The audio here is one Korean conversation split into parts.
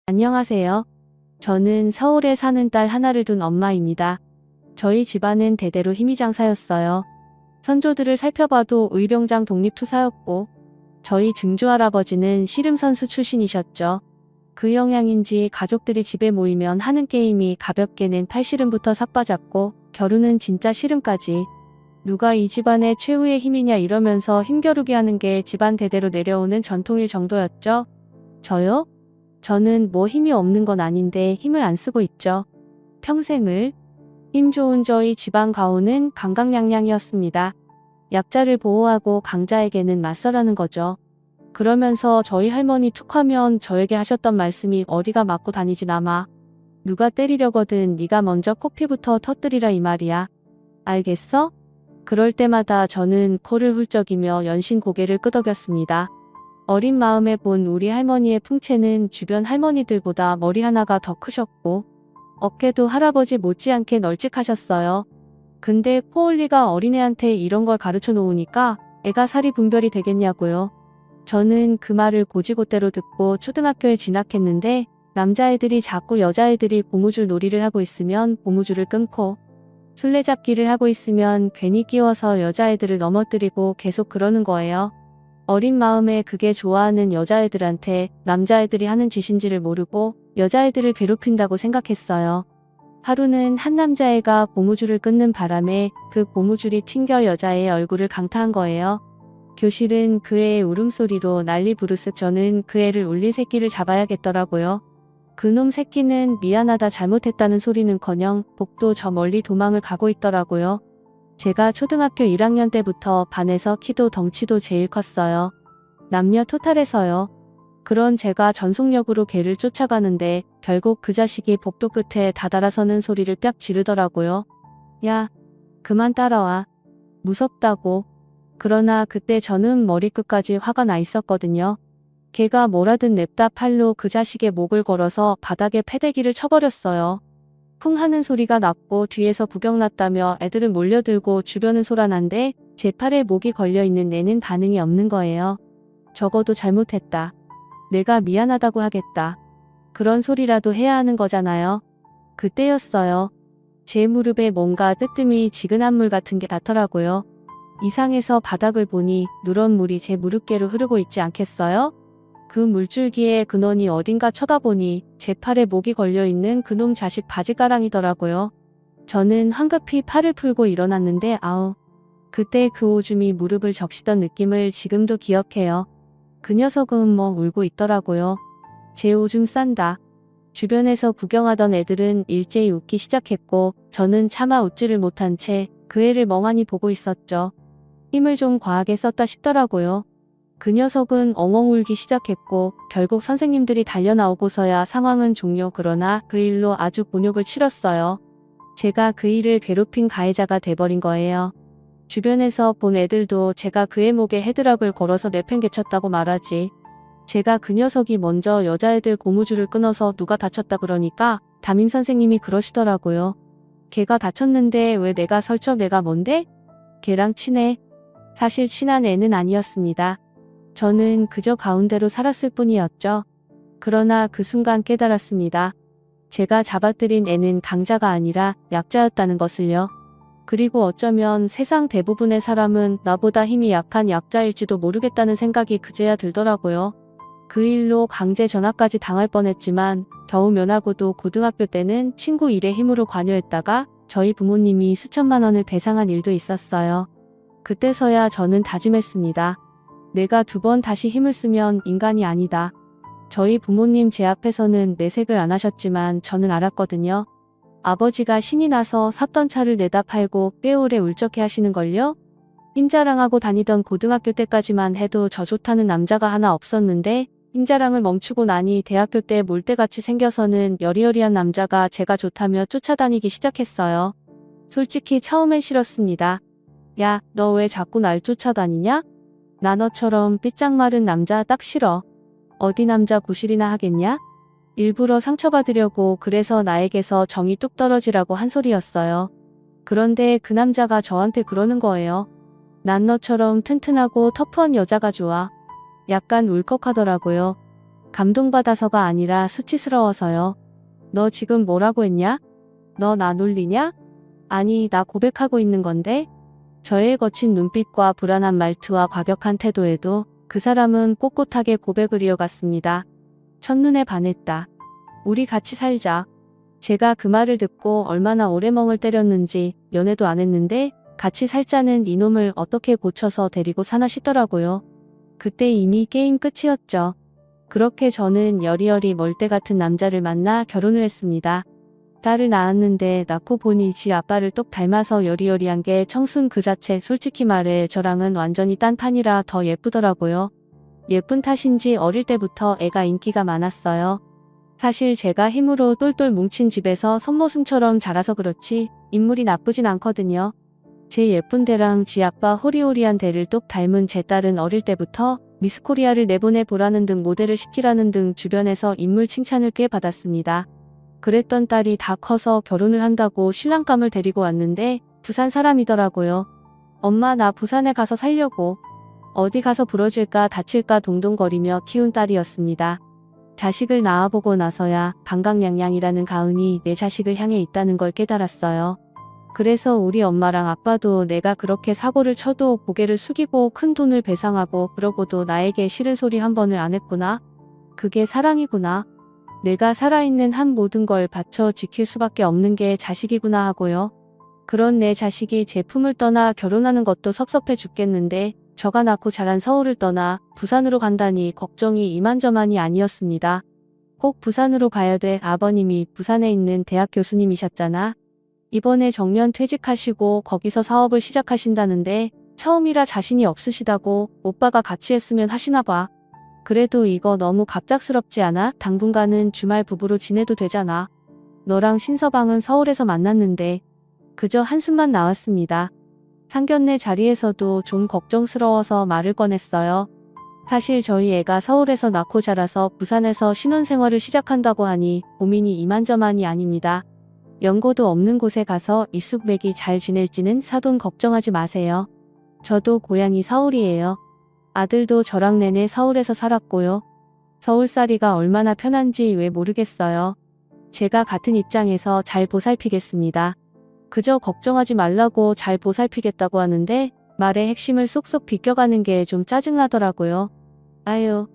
안녕하세요. 저는 서울에 사는 딸 하나를 둔 엄마입니다. 저희 집안은 대대로 힘이장사였어요. 선조들을 살펴봐도 의병장 독립투사였고, 저희 증조할아버지는 씨름선수 출신이셨죠. 그 영향인지 가족들이 집에 모이면 하는 게임이 가볍게는 팔씨름부터 삿바잡고 겨루는 진짜 씨름까지. 누가 이 집안의 최후의 힘이냐 이러면서 힘겨루기 하는 게 집안 대대로 내려오는 전통일 정도였죠. 저요? 저는 뭐 힘이 없는 건 아닌데 힘을 안 쓰고 있죠. 평생을. 힘 좋은 저희 집안 가오는 강강량량이었습니다. 약자를 보호하고 강자에게는 맞서라는 거죠. 그러면서 저희 할머니 툭하면 저에게 하셨던 말씀이 어디가 맞고 다니지 남아. 누가 때리려거든 네가 먼저 코피부터 터뜨리라 이 말이야. 알겠어? 그럴 때마다 저는 코를 훌쩍이며 연신 고개를 끄덕였습니다. 어린 마음에 본 우리 할머니의 풍채는 주변 할머니들보다 머리 하나가 더 크셨고 어깨도 할아버지 못지않게 널찍하셨어요. 근데 코올리가 어린애한테 이런 걸 가르쳐 놓으니까 애가 살이 분별이 되겠냐고요. 저는 그 말을 고지고대로 듣고 초등학교에 진학했는데 남자애들이 자꾸 여자애들이 고무줄 놀이를 하고 있으면 고무줄을 끊고 술래잡기를 하고 있으면 괜히 끼워서 여자애들을 넘어뜨리고 계속 그러는 거예요. 어린 마음에 그게 좋아하는 여자애들한테 남자애들이 하는 짓인지를 모르고 여자애들을 괴롭힌다고 생각했어요. 하루는 한 남자애가 고무줄을 끊는 바람에 그 고무줄이 튕겨 여자애의 얼굴을 강타한 거예요. 교실은 그 애의 울음소리로 난리 부르스. 저는 그 애를 울릴 새끼를 잡아야겠더라고요. 그놈 새끼는 미안하다 잘못했다는 소리는커녕 복도 저 멀리 도망을 가고 있더라고요. 제가 초등학교 1학년 때부터 반에서 키도 덩치도 제일 컸어요. 남녀 토탈에서요. 그런 제가 전속력으로 걔를 쫓아가는데 결국 그 자식이 복도 끝에 다다라서는 소리를 빽 지르더라고요. 야, 그만 따라와. 무섭다고. 그러나 그때 저는 머리끝까지 화가 나 있었거든요. 걔가 뭐라든 냅다 팔로 그 자식의 목을 걸어서 바닥에 패대기를 쳐버렸어요. 쿵 하는 소리가 났고 뒤에서 구경났다며 애들은 몰려들고 주변은 소란한데 제 팔에 목이 걸려있는 애는 반응이 없는 거예요. 적어도 잘못했다. 내가 미안하다고 하겠다. 그런 소리라도 해야 하는 거잖아요. 그때였어요. 제 무릎에 뭔가 뜨뜻미지근한 물 같은 게 닿더라고요. 이상해서 바닥을 보니 누런 물이 제 무릎께로 흐르고 있지 않겠어요? 그 물줄기에 근원이 어딘가 쳐다보니 제 팔에 목이 걸려있는 그놈 자식 바지가랑이더라고요. 저는 황급히 팔을 풀고 일어났는데 아우. 그때 그 오줌이 무릎을 적시던 느낌을 지금도 기억해요. 그 녀석은 뭐 울고 있더라고요. 제 오줌 싼다. 주변에서 구경하던 애들은 일제히 웃기 시작했고 저는 차마 웃지를 못한 채 그 애를 멍하니 보고 있었죠. 힘을 좀 과하게 썼다 싶더라고요. 그 녀석은 엉엉 울기 시작했고 결국 선생님들이 달려나오고서야 상황은 종료. 그러나 그 일로 아주 곤욕을 치렀어요. 제가 그 일을 괴롭힌 가해자가 돼버린 거예요. 주변에서 본 애들도 제가 그의 목에 헤드락을 걸어서 내팽개쳤다고 말하지. 제가 그 녀석이 먼저 여자애들 고무줄을 끊어서 누가 다쳤다 그러니까 담임 선생님이 그러시더라고요. 걔가 다쳤는데 왜 내가 설쳐. 내가 뭔데? 걔랑 친해. 사실 친한 애는 아니었습니다. 저는 그저 가운데로 살았을 뿐이었죠. 그러나 그 순간 깨달았습니다. 제가 잡아들인 애는 강자가 아니라 약자였다는 것을요. 그리고 어쩌면 세상 대부분의 사람은 나보다 힘이 약한 약자일지도 모르겠다는 생각이 그제야 들더라고요. 그 일로 강제 전학까지 당할 뻔했지만 겨우 면하고도 고등학교 때는 친구 일의 힘으로 관여했다가 저희 부모님이 수천만 원을 배상한 일도 있었어요. 그때서야 저는 다짐했습니다. 내가 2번 다시 힘을 쓰면 인간이 아니다. 저희 부모님 제 앞에서는 내색을 안 하셨지만 저는 알았거든요. 아버지가 신이 나서 샀던 차를 내다 팔고 꽤 오래 울적해 하시는걸요? 힘자랑하고 다니던 고등학교 때까지만 해도 저 좋다는 남자가 하나 없었는데 힘자랑을 멈추고 나니 대학교 때 몰대같이 생겨서는 여리여리한 남자가 제가 좋다며 쫓아다니기 시작했어요. 솔직히 처음엔 싫었습니다. 야, 너 왜 자꾸 날 쫓아다니냐? 나 너처럼 삐짝 마른 남자 딱 싫어. 어디 남자 구실이나 하겠냐? 일부러 상처받으려고 그래서 나에게서 정이 뚝 떨어지라고 한 소리였어요. 그런데 그 남자가 저한테 그러는 거예요. 난 너처럼 튼튼하고 터프한 여자가 좋아. 약간 울컥하더라고요. 감동받아서가 아니라 수치스러워서요. 너 지금 뭐라고 했냐? 너 나 놀리냐? 아니, 나 고백하고 있는 건데? 저의 거친 눈빛과 불안한 말투와 과격한 태도에도 그 사람은 꼿꼿하게 고백을 이어갔습니다. 첫눈에 반했다. 우리 같이 살자. 제가 그 말을 듣고 얼마나 오래 멍을 때렸는지 연애도 안 했는데 같이 살자는 이놈을 어떻게 고쳐서 데리고 사나 싶더라고요. 그때 이미 게임 끝이었죠. 그렇게 저는 여리여리 멀대 같은 남자를 만나 결혼을 했습니다. 딸을 낳았는데 낳고 보니 지 아빠를 똑 닮아서 여리여리한 게 청순 그 자체. 솔직히 말해 저랑은 완전히 딴판이라 더 예쁘더라고요. 예쁜 탓인지 어릴 때부터 애가 인기가 많았어요. 사실 제가 힘으로 똘똘 뭉친 집에서 손모승처럼 자라서 그렇지 인물이 나쁘진 않거든요. 제 예쁜 데랑 지 아빠 호리호리한 데를 똑 닮은 제 딸은 어릴 때부터 미스코리아를 내보내보라는 등 모델을 시키라는 등 주변에서 인물 칭찬을 꽤 받았습니다. 그랬던 딸이 다 커서 결혼을 한다고 신랑감을 데리고 왔는데 부산 사람이더라고요. 엄마 나 부산에 가서 살려고. 어디 가서 부러질까 다칠까 동동거리며 키운 딸이었습니다. 자식을 낳아보고 나서야 방강양양이라는 가은이 내 자식을 향해 있다는 걸 깨달았어요. 그래서 우리 엄마랑 아빠도 내가 그렇게 사고를 쳐도 고개를 숙이고 큰 돈을 배상하고 그러고도 나에게 싫은 소리 한 번을 안 했구나. 그게 사랑이구나. 내가 살아있는 한 모든 걸 바쳐 지킬 수밖에 없는 게 자식이구나 하고요. 그런 내 자식이 제 품을 떠나 결혼하는 것도 섭섭해 죽겠는데 저가 낳고 자란 서울을 떠나 부산으로 간다니 걱정이 이만저만이 아니었습니다. 꼭 부산으로 가야 돼. 아버님이 부산에 있는 대학 교수님이셨잖아. 이번에 정년 퇴직하시고 거기서 사업을 시작하신다는데 처음이라 자신이 없으시다고 오빠가 같이 했으면 하시나 봐. 그래도 이거 너무 갑작스럽지 않아? 당분간은 주말 부부로 지내도 되잖아. 너랑 신서방은 서울에서 만났는데 그저 한숨만 나왔습니다. 상견례 자리에서도 좀 걱정스러워서 말을 꺼냈어요. 사실 저희 애가 서울에서 낳고 자라서 부산에서 신혼생활을 시작한다고 하니 고민이 이만저만이 아닙니다. 연고도 없는 곳에 가서 이쑥맥이 잘 지낼지는 사돈 걱정하지 마세요. 저도 고향이 서울이에요. 아들도 저랑 내내 서울에서 살았고요. 서울살이가 얼마나 편한지 왜 모르겠어요. 제가 같은 입장에서 잘 보살피겠습니다. 그저 걱정하지 말라고 잘 보살피겠다고 하는데 말의 핵심을 쏙쏙 비껴가는 게 좀 짜증나더라고요. 아유,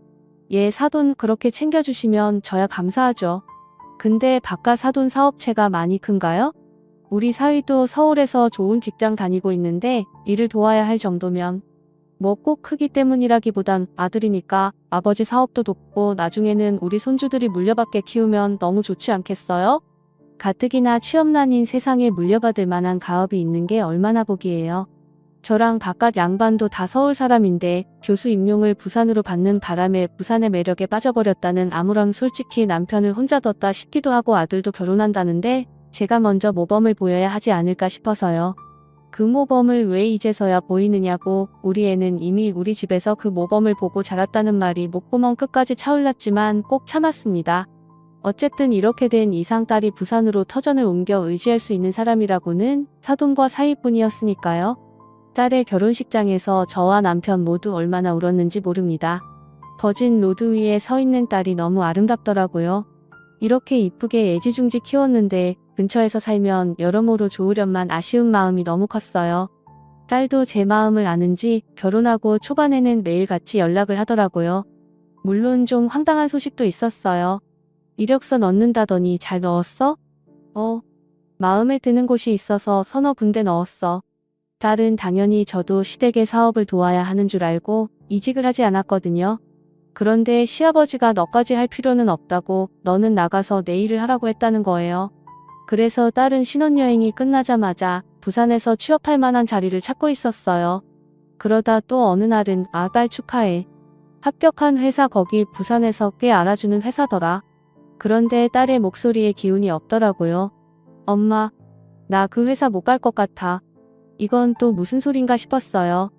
얘 사돈 그렇게 챙겨주시면 저야 감사하죠. 근데 바깥 사돈 사업체가 많이 큰가요? 우리 사위도 서울에서 좋은 직장 다니고 있는데 일을 도와야 할 정도면 뭐 꼭 크기 때문이라기보단 아들이니까 아버지 사업도 돕고 나중에는 우리 손주들이 물려받게 키우면 너무 좋지 않겠어요? 가뜩이나 취업난인 세상에 물려받을 만한 가업이 있는 게 얼마나 복이에요. 저랑 바깥 양반도 다 서울 사람인데 교수 임용을 부산으로 받는 바람에 부산의 매력에 빠져버렸다는 아무런 솔직히 남편을 혼자 뒀다 싶기도 하고 아들도 결혼한다는데 제가 먼저 모범을 보여야 하지 않을까 싶어서요. 그 모범을 왜 이제서야 보이느냐고 우리 애는 이미 우리 집에서 그 모범을 보고 자랐다는 말이 목구멍 끝까지 차올랐지만 꼭 참았습니다. 어쨌든 이렇게 된 이상 딸이 부산으로 터전을 옮겨 의지할 수 있는 사람이라고는 사돈과 사위뿐이었으니까요. 딸의 결혼식장에서 저와 남편 모두 얼마나 울었는지 모릅니다. 버진 로드 위에 서 있는 딸이 너무 아름답더라고요. 이렇게 이쁘게 애지중지 키웠는데 근처에서 살면 여러모로 좋으련만 아쉬운 마음이 너무 컸어요. 딸도 제 마음을 아는지 결혼하고 초반에는 매일 같이 연락을 하더라고요. 물론 좀 황당한 소식도 있었어요. 이력서 넣는다더니 잘 넣었어? 마음에 드는 곳이 있어서 서너 군데 넣었어. 딸은 당연히 저도 시댁의 사업을 도와야 하는 줄 알고 이직을 하지 않았거든요. 그런데 시아버지가 너까지 할 필요는 없다고 너는 나가서 내 일을 하라고 했다는 거예요. 그래서 딸은 신혼여행이 끝나자마자 부산에서 취업할 만한 자리를 찾고 있었어요. 그러다 또 어느 날은 딸 축하해. 합격한 회사 거기 부산에서 꽤 알아주는 회사더라. 그런데 딸의 목소리에 기운이 없더라고요. 엄마, 나 그 회사 못 갈 것 같아. 이건 또 무슨 소린가 싶었어요.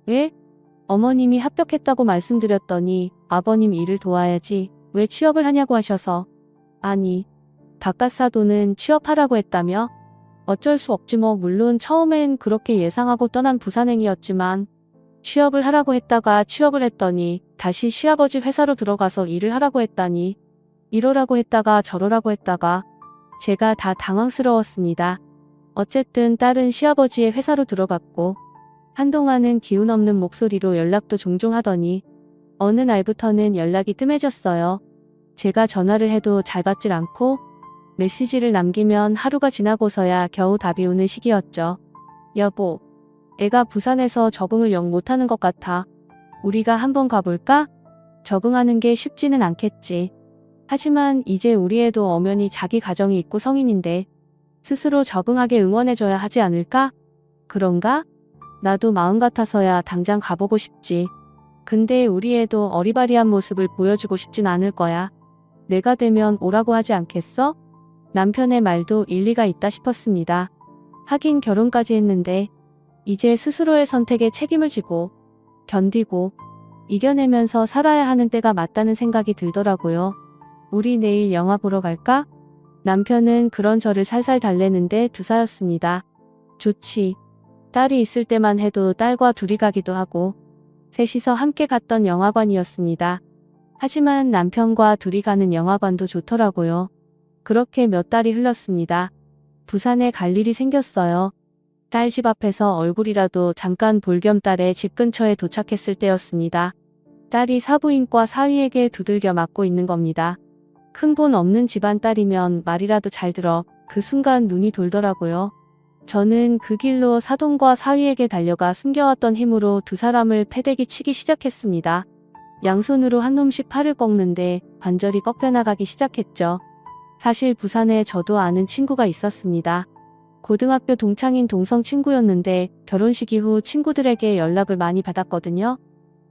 왜? 어머님이 합격했다고 말씀드렸더니 아버님 일을 도와야지 왜 취업을 하냐고 하셔서. 아니, 바깥 사돈은 취업하라고 했다며? 어쩔 수 없지 뭐. 물론 처음엔 그렇게 예상하고 떠난 부산행이었지만 취업을 하라고 했다가 취업을 했더니 다시 시아버지 회사로 들어가서 일을 하라고 했다니 이러라고 했다가 저러라고 했다가 제가 다 당황스러웠습니다. 어쨌든 딸은 시아버지의 회사로 들어갔고 한동안은 기운 없는 목소리로 연락도 종종 하더니 어느 날부터는 연락이 뜸해졌어요. 제가 전화를 해도 잘 받질 않고 메시지를 남기면 하루가 지나고서야 겨우 답이 오는 시기였죠. 여보, 애가 부산에서 적응을 영 못하는 것 같아. 우리가 한번 가볼까? 적응하는 게 쉽지는 않겠지. 하지만 이제 우리 애도 엄연히 자기 가정이 있고 성인인데 스스로 적응하게 응원해줘야 하지 않을까? 그런가? 나도 마음 같아서야 당장 가보고 싶지. 근데 우리 애도 어리바리한 모습을 보여주고 싶진 않을 거야. 내가 되면 오라고 하지 않겠어? 남편의 말도 일리가 있다 싶었습니다. 하긴 결혼까지 했는데 이제 스스로의 선택에 책임을 지고 견디고 이겨내면서 살아야 하는 때가 맞다는 생각이 들더라고요. 우리 내일 영화 보러 갈까? 남편은 그런 저를 살살 달래는데 두사였습니다. 좋지. 딸이 있을 때만 해도 딸과 둘이 가기도 하고 셋이서 함께 갔던 영화관이었습니다. 하지만 남편과 둘이 가는 영화관도 좋더라고요. 그렇게 몇 달이 흘렀습니다. 부산에 갈 일이 생겼어요. 딸 집 앞에서 얼굴이라도 잠깐 볼 겸 딸의 집 근처에 도착했을 때였습니다. 딸이 사부인과 사위에게 두들겨 맞고 있는 겁니다. 큰 본 없는 집안 딸이면 말이라도 잘 들어 그 순간 눈이 돌더라고요. 저는 그 길로 사돈과 사위에게 달려가 숨겨왔던 힘으로 두 사람을 패대기 치기 시작했습니다. 양손으로 한 놈씩 팔을 꺾는데 관절이 꺾여나가기 시작했죠. 사실 부산에 저도 아는 친구가 있었습니다. 고등학교 동창인 동성 친구였는데 결혼식 이후 친구들에게 연락을 많이 받았거든요.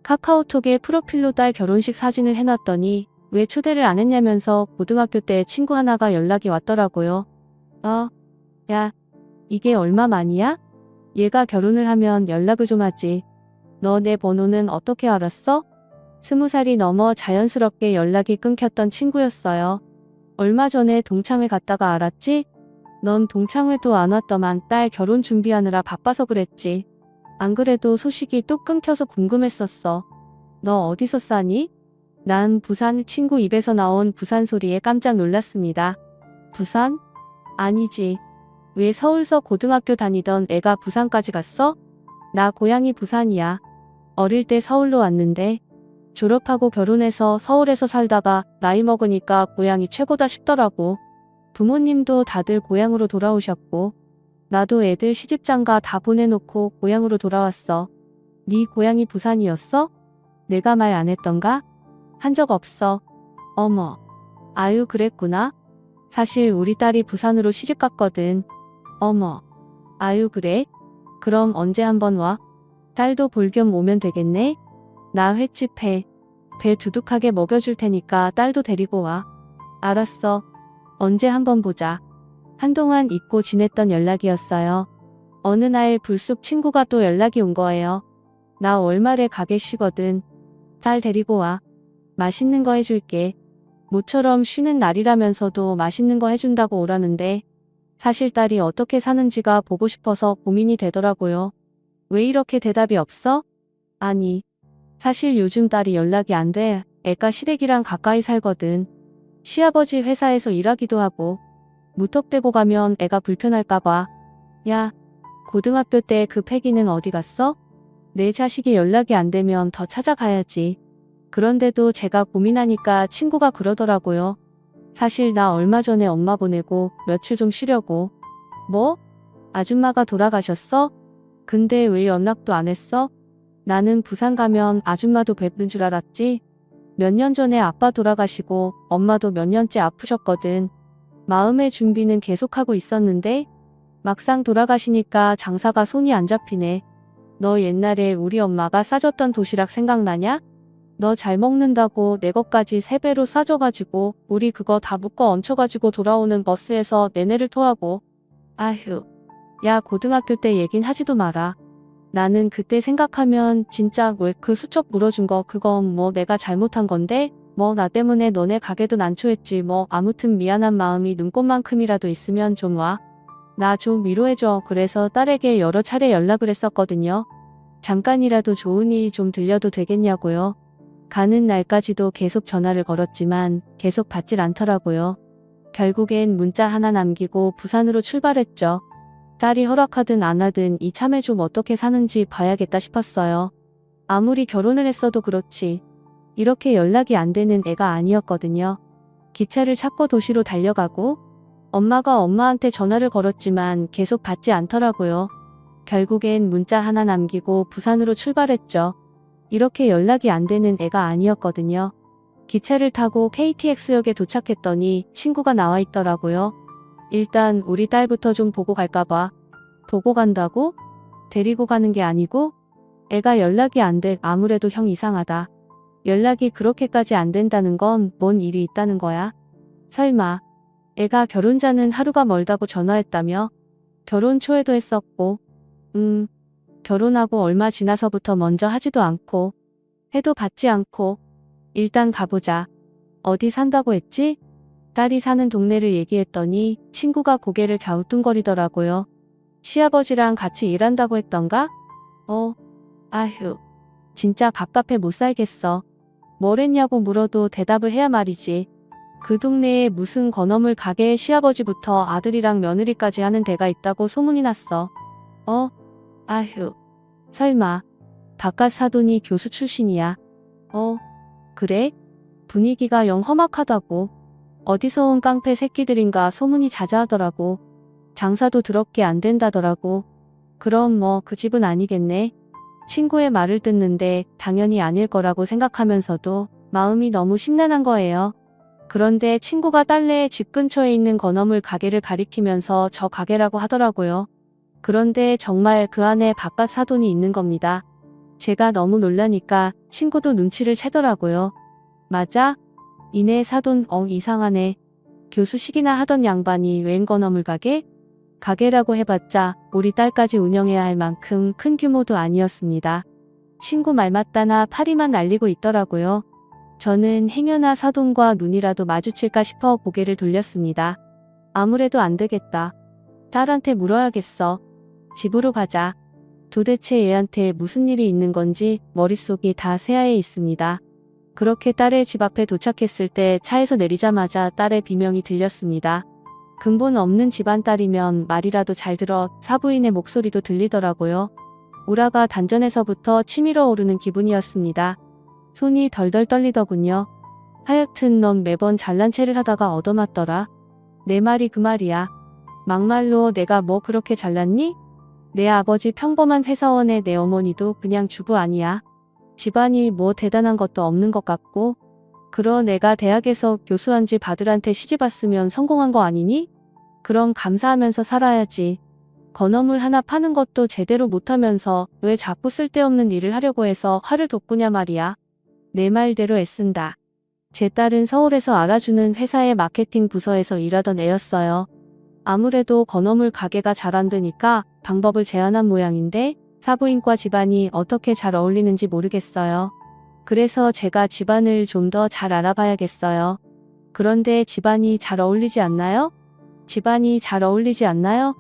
카카오톡에 프로필로 딸 결혼식 사진을 해놨더니 왜 초대를 안 했냐면서 고등학교 때 친구 하나가 연락이 왔더라고요. 야, 이게 얼마만이야? 얘가 결혼을 하면 연락을 좀 하지. 너 내 번호는 어떻게 알았어? 20살이 넘어 자연스럽게 연락이 끊겼던 친구였어요. 얼마 전에 동창회 갔다가 알았지? 넌 동창회도 안 왔더만 딸 결혼 준비하느라 바빠서 그랬지. 안 그래도 소식이 또 끊겨서 궁금했었어. 너 어디서 싸니? 난 부산 친구 입에서 나온 부산 소리에 깜짝 놀랐습니다. 부산? 아니지. 왜 서울서 고등학교 다니던 애가 부산까지 갔어? 나 고향이 부산이야. 어릴 때 서울로 왔는데 졸업하고 결혼해서 서울에서 살다가 나이 먹으니까 고향이 최고다 싶더라고. 부모님도 다들 고향으로 돌아오셨고 나도 애들 시집장가 다 보내놓고 고향으로 돌아왔어. 네 고향이 부산이었어? 내가 말 안 했던가? 한 적 없어. 어머. 아유 그랬구나. 사실 우리 딸이 부산으로 시집갔거든. 어머. 아유 그래? 그럼 언제 한번 와? 딸도 볼 겸 오면 되겠네? 나 횟집 해. 배 두둑하게 먹여줄 테니까 딸도 데리고 와. 알았어. 언제 한번 보자. 한동안 잊고 지냈던 연락이었어요. 어느 날 불쑥 친구가 또 연락이 온 거예요. 나 월말에 가게 쉬거든. 딸 데리고 와. 맛있는 거 해줄게. 모처럼 쉬는 날이라면서도 맛있는 거 해준다고 오라는데 사실 딸이 어떻게 사는지가 보고 싶어서 고민이 되더라고요. 왜 이렇게 대답이 없어? 아니, 사실 요즘 딸이 연락이 안 돼. 애가 시댁이랑 가까이 살거든. 시아버지 회사에서 일하기도 하고 무턱대고 가면 애가 불편할까봐. 야, 고등학교 때 그 패기는 어디 갔어? 내 자식이 연락이 안 되면 더 찾아가야지. 그런데도 제가 고민하니까 친구가 그러더라고요. 사실 나 얼마 전에 엄마 보내고 며칠 좀 쉬려고. 뭐? 아줌마가 돌아가셨어? 근데 왜 연락도 안 했어? 나는 부산 가면 아줌마도 뵙는 줄 알았지. 몇 년 전에 아빠 돌아가시고 엄마도 몇 년째 아프셨거든. 마음의 준비는 계속하고 있었는데 막상 돌아가시니까 장사가 손이 안 잡히네. 너 옛날에 우리 엄마가 싸줬던 도시락 생각나냐? 너 잘 먹는다고 내 것까지 3배로 싸줘가지고 우리 그거 다 묶어 얹혀가지고 돌아오는 버스에서 내내를 토하고. 아휴. 야 고등학교 때 얘긴 하지도 마라. 나는 그때 생각하면 진짜 왜 그 수첩 물어준 거 그건 뭐 내가 잘못한 건데 뭐 나 때문에 너네 가게도 난초했지 뭐 아무튼 미안한 마음이 눈꽃만큼이라도 있으면 좀 와. 나 좀 위로해줘. 그래서 딸에게 여러 차례 연락을 했었거든요. 잠깐이라도 좋은 일이 좀 들려도 되겠냐고요. 가는 날까지도 계속 전화를 걸었지만 계속 받질 않더라고요. 결국엔 문자 하나 남기고 부산으로 출발했죠. 딸이 허락하든 안 하든 이참에 좀 어떻게 사는지 봐야겠다 싶었어요. 아무리 결혼을 했어도 그렇지. 이렇게 연락이 안 되는 애가 아니었거든요. 기차를 찾고 도시로 달려가고 엄마가 엄마한테 전화를 걸었지만 계속 받지 않더라고요. 결국엔 문자 하나 남기고 부산으로 출발했죠. 이렇게 연락이 안 되는 애가 아니었거든요. 기차를 타고 KTX역에 도착했더니 친구가 나와 있더라고요. 일단 우리 딸부터 좀 보고 갈까봐. 보고 간다고? 데리고 가는 게 아니고? 애가 연락이 안 돼. 아무래도 형 이상하다. 연락이 그렇게까지 안 된다는 건 뭔 일이 있다는 거야? 설마 애가 결혼자는 하루가 멀다고 전화했다며? 결혼 초에도 했었고 결혼하고 얼마 지나서부터 먼저 하지도 않고 해도 받지 않고 일단 가보자. 어디 산다고 했지? 딸이 사는 동네를 얘기했더니 친구가 고개를 갸우뚱거리더라고요. 시아버지랑 같이 일한다고 했던가? 아휴, 진짜 갑갑해 못 살겠어. 뭘 했냐고 물어도 대답을 해야 말이지. 그 동네에 무슨 건어물 가게에 시아버지부터 아들이랑 며느리까지 하는 데가 있다고 소문이 났어. 아휴, 설마 바깥 사돈이 교수 출신이야. 그래? 분위기가 영 험악하다고. 어디서 온 깡패 새끼들인가 소문이 자자하더라고. 장사도 더럽게 안 된다더라고. 그럼 뭐 그 집은 아니겠네. 친구의 말을 듣는데 당연히 아닐 거라고 생각하면서도 마음이 너무 심란한 거예요. 그런데 친구가 딸네의 집 근처에 있는 건어물 가게를 가리키면서 저 가게라고 하더라고요. 그런데 정말 그 안에 바깥 사돈이 있는 겁니다. 제가 너무 놀라니까 친구도 눈치를 채더라고요. 맞아? 이내 사돈 이상하네. 교수식이나 하던 양반이 웬 건어물 가게? 가게라고 해봤자 우리 딸까지 운영해야 할 만큼 큰 규모도 아니었습니다. 친구 말 맞다나 파리만 날리고 있더라고요. 저는 행여나 사돈과 눈이라도 마주칠까 싶어 고개를 돌렸습니다. 아무래도 안 되겠다. 딸한테 물어야겠어. 집으로 가자. 도대체 얘한테 무슨 일이 있는 건지 머릿속이 다 새하얘 있습니다. 그렇게 딸의 집 앞에 도착했을 때 차에서 내리자마자 딸의 비명이 들렸습니다. 근본 없는 집안 딸이면 말이라도 잘 들어. 사부인의 목소리도 들리더라고요. 우라가 단전에서부터 치밀어 오르는 기분이었습니다. 손이 덜덜 떨리더군요. 하여튼 넌 매번 잘난 체를 하다가 얻어맞더라. 내 말이 그 말이야. 막말로 내가 뭐 그렇게 잘났니? 내 아버지 평범한 회사원에 내 어머니도 그냥 주부 아니야. 집안이 뭐 대단한 것도 없는 것 같고. 그러 내가 대학에서 교수한 집 아들한테 시집 왔으면 성공한 거 아니니? 그럼 감사하면서 살아야지. 건어물 하나 파는 것도 제대로 못하면서 왜 자꾸 쓸데없는 일을 하려고 해서 화를 돋구냐 말이야. 내 말대로 애쓴다. 제 딸은 서울에서 알아주는 회사의 마케팅 부서에서 일하던 애였어요. 아무래도 건어물 가게가 잘 안 되니까 방법을 제안한 모양인데 사부인과 집안이 어떻게 잘 어울리는지 모르겠어요. 그래서 제가 집안을 좀 더 잘 알아봐야겠어요. 그런데 집안이 잘 어울리지 않나요? 집안이 잘 어울리지 않나요?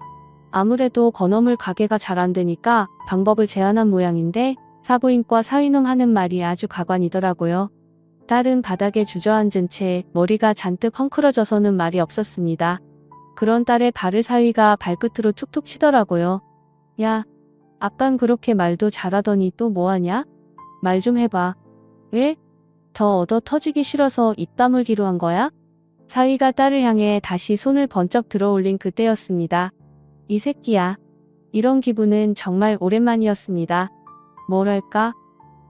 아무래도 건어물 가게가 잘 안 되니까 방법을 제안한 모양인데 사부인과 사위놈 하는 말이 아주 가관이더라고요. 딸은 바닥에 주저앉은 채 머리가 잔뜩 헝클어져서는 말이 없었습니다. 그런 딸의 발을 사위가 발끝으로 툭툭 치더라고요. 야, 아깐 그렇게 말도 잘하더니 또 뭐하냐? 말 좀 해봐. 왜? 더 얻어 터지기 싫어서 입 다물기로 한 거야? 사위가 딸을 향해 다시 손을 번쩍 들어 올린 그때였습니다. 이 새끼야. 이런 기분은 정말 오랜만이었습니다. 뭐랄까?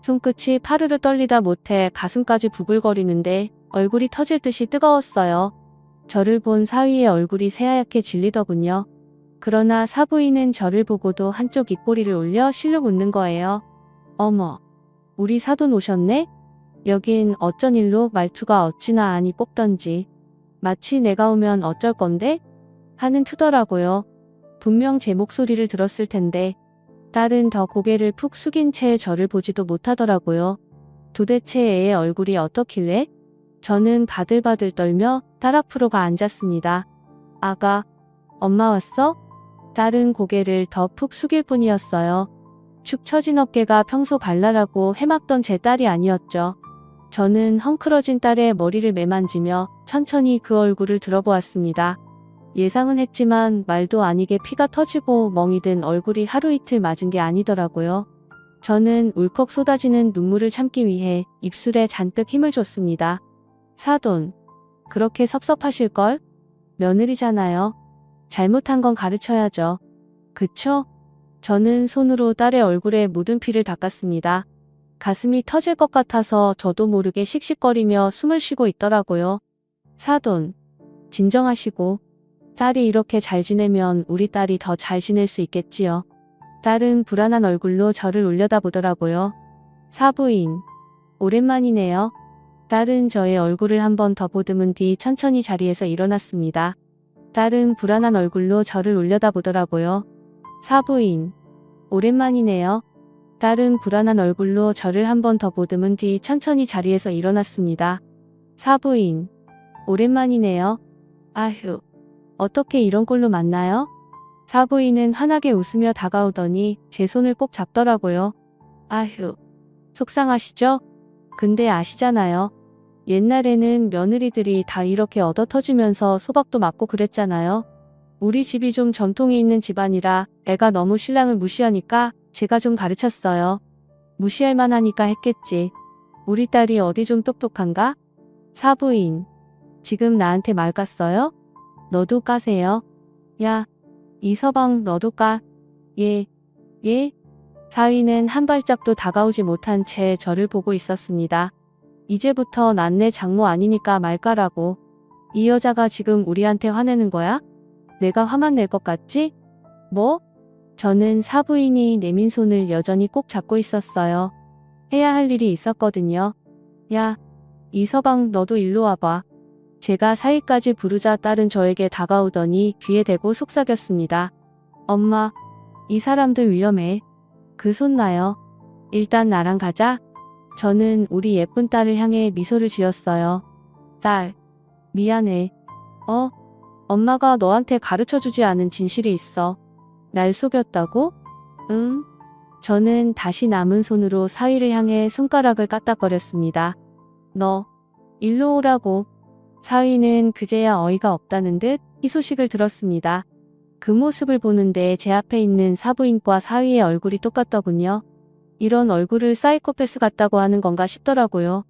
손끝이 파르르 떨리다 못해 가슴까지 부글거리는데 얼굴이 터질 듯이 뜨거웠어요. 저를 본 사위의 얼굴이 새하얗게 질리더군요. 그러나 사부인은 저를 보고도 한쪽 입꼬리를 올려 실룩 웃는 거예요. 어머, 우리 사돈 오셨네? 여긴 어쩐 일로? 말투가 어찌나 아니 꼽던지. 마치 내가 오면 어쩔 건데? 하는 투더라고요. 분명 제 목소리를 들었을 텐데. 딸은 더 고개를 푹 숙인 채 저를 보지도 못하더라고요. 도대체 애의 얼굴이 어떻길래? 저는 바들바들 떨며 딸 앞으로 가 앉았습니다. 아가, 엄마 왔어? 딸은 고개를 더 푹 숙일 뿐이었어요. 축 처진 어깨가 평소 발랄하고 해맑던 제 딸이 아니었죠. 저는 헝클어진 딸의 머리를 매만지며 천천히 그 얼굴을 들어보았습니다. 예상은 했지만 말도 아니게 피가 터지고 멍이 든 얼굴이 하루 이틀 맞은 게 아니더라고요. 저는 울컥 쏟아지는 눈물을 참기 위해 입술에 잔뜩 힘을 줬습니다. 사돈, 그렇게 섭섭하실걸? 며느리잖아요. 잘못한 건 가르쳐야죠. 그쵸? 저는 손으로 딸의 얼굴에 묻은 피를 닦았습니다. 가슴이 터질 것 같아서 저도 모르게 씩씩거리며 숨을 쉬고 있더라고요. 사돈, 진정하시고. 딸이 이렇게 잘 지내면 우리 딸이 더 잘 지낼 수 있겠지요. 딸은 불안한 얼굴로 저를 올려다보더라고요. 사부인, 오랜만이네요. 딸은 저의 얼굴을 한 번 더 보듬은 뒤 천천히 자리에서 일어났습니다. 딸은 불안한 얼굴로 저를 올려다보더라고요. 사부인, 오랜만이네요. 딸은 불안한 얼굴로 저를 한 번 더 보듬은 뒤 천천히 자리에서 일어났습니다. 사부인, 오랜만이네요. 아휴, 어떻게 이런 꼴로 만나요? 사부인은 환하게 웃으며 다가오더니 제 손을 꼭 잡더라고요. 아휴, 속상하시죠? 근데 아시잖아요. 옛날에는 며느리들이 다 이렇게 얻어터지면서 소박도 맞고 그랬잖아요. 우리 집이 좀 전통이 있는 집안이라 애가 너무 신랑을 무시하니까 제가 좀 가르쳤어요. 무시할 만하니까 했겠지. 우리 딸이 어디 좀 똑똑한가? 사부인, 지금 나한테 말 깠어요? 너도 까세요. 야, 이서방 너도 까. 예, 예? 사위는 한 발짝도 다가오지 못한 채 저를 보고 있었습니다. 이제부터 난 내 장모 아니니까 말 까라고. 이 여자가 지금 우리한테 화내는 거야? 내가 화만 낼 것 같지? 뭐? 저는 사부인이 내민 손을 여전히 꼭 잡고 있었어요. 해야 할 일이 있었거든요. 야, 이서방 너도 일로 와봐. 제가 사위까지 부르자 딸은 저에게 다가오더니 귀에 대고 속삭였습니다. 엄마, 이 사람들 위험해. 그 손 놔요. 일단 나랑 가자. 저는 우리 예쁜 딸을 향해 미소를 지었어요. 딸, 미안해. 엄마가 너한테 가르쳐주지 않은 진실이 있어. 날 속였다고? 응? 저는 다시 남은 손으로 사위를 향해 손가락을 까딱거렸습니다. 너, 일로 오라고. 사위는 그제야 어이가 없다는 듯 희소식을 들었습니다. 그 모습을 보는데 제 앞에 있는 사부인과 사위의 얼굴이 똑같더군요. 이런 얼굴을 사이코패스 같다고 하는 건가 싶더라고요.